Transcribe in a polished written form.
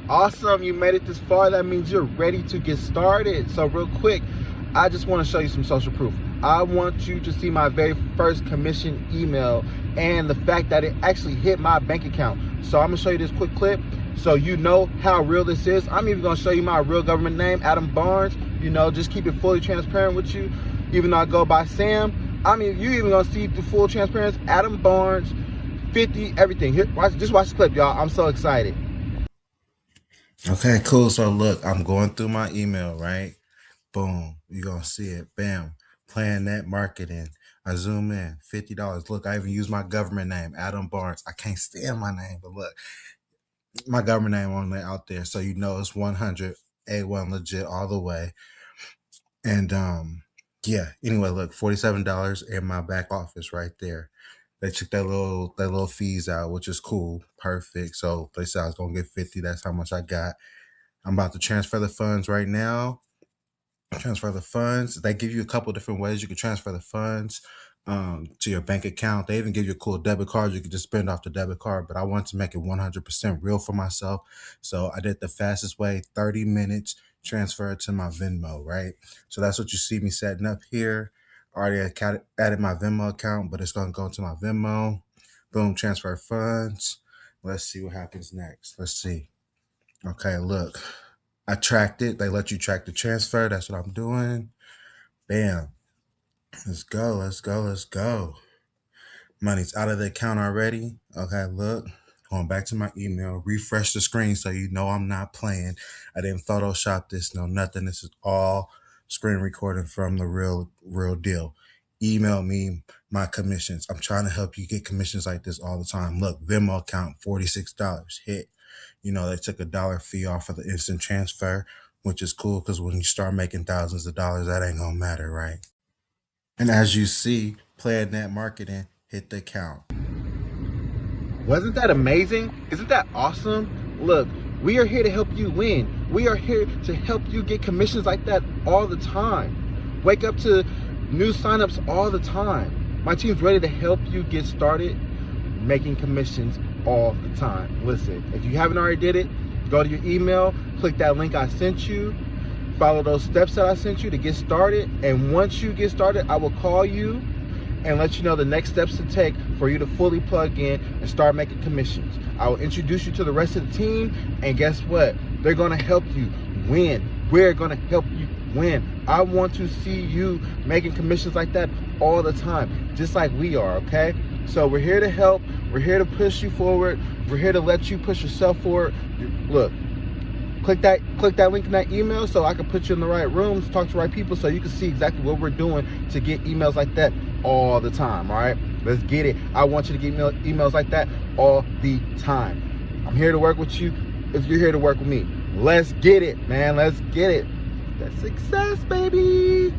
Awesome, you made it this far. That means you're ready to get started. So real quick, I just want to show you some social proof. I want you to see my very first commission email and the fact that it actually hit my bank account. So I'm gonna show you this quick clip so you know how real this is. I'm even gonna show you my real government name, Adam Barnes. You know, just keep it fully transparent with you. Even though I go by Sam, I mean, you even gonna see the full transparency, Adam Barnes, 50, everything. Here, just watch the clip, y'all. I'm so excited. Okay, cool. So look, I'm going through my email, right? Boom. You're going to see it. Bam. Plan net marketing. I zoom in. $50. Look, I even use my government name, Adam Barnes. I can't stand my name, but look, my government name on there out there. So you know it's 100 A1 legit all the way. And yeah, anyway, look, $47 in my back office right there. They took that little fees out, which is cool. Perfect. So they said I was gonna get 50. That's how much I got. I'm about to transfer the funds right now. Transfer the funds. They give you a couple different ways you can transfer the funds to your bank account. They even give you a cool debit card. You can just spend off the debit card, but I want to make it 100% real for myself. So I did the fastest way, 30 minutes, transfer it to my Venmo, right? So that's what you see me setting up here. Already added my Venmo account, but it's going to go to my Venmo. Boom, transfer funds. Let's see what happens next. Let's see. Okay, look. I tracked it. They let you track the transfer. That's what I'm doing. Bam. Let's go. Let's go. Let's go. Money's out of the account already. Okay, look. Going back to my email. Refresh the screen so you know I'm not playing. I didn't Photoshop this. No, nothing. This is all screen recording from the real deal. Email me my commissions. I'm trying to help you get commissions like this all the time. Look, Venmo account, $46. Hit. You know, they took $1 fee off of the instant transfer, which is cool because when you start making thousands of dollars, that ain't gonna matter, right? And as you see, Plan Net Marketing hit the account. Wasn't that amazing? Isn't that awesome? Look, we are here to help you win. We are here to help you get commissions like that all the time. Wake up to new signups all the time. My team's ready to help you get started making commissions all the time. Listen, if you haven't already did it, go to your email, click that link I sent you, follow those steps that I sent you to get started. And once you get started, I will call you and let you know the next steps to take for you to fully plug in and start making commissions. I will introduce you to the rest of the team, and guess what? They're gonna help you win. We're gonna help you win. I want to see you making commissions like that all the time, just like we are, okay? So we're here to help. We're here to push you forward. We're here to let you push yourself forward. Look, click that link in that email so I can put you in the right rooms, talk to the right people so you can see exactly what we're doing to get emails like that all the time, all right? Let's get it. I want you to get emails like that all the time. I'm here to work with you if you're here to work with me. Let's get it, man. Let's get it. That's success, baby.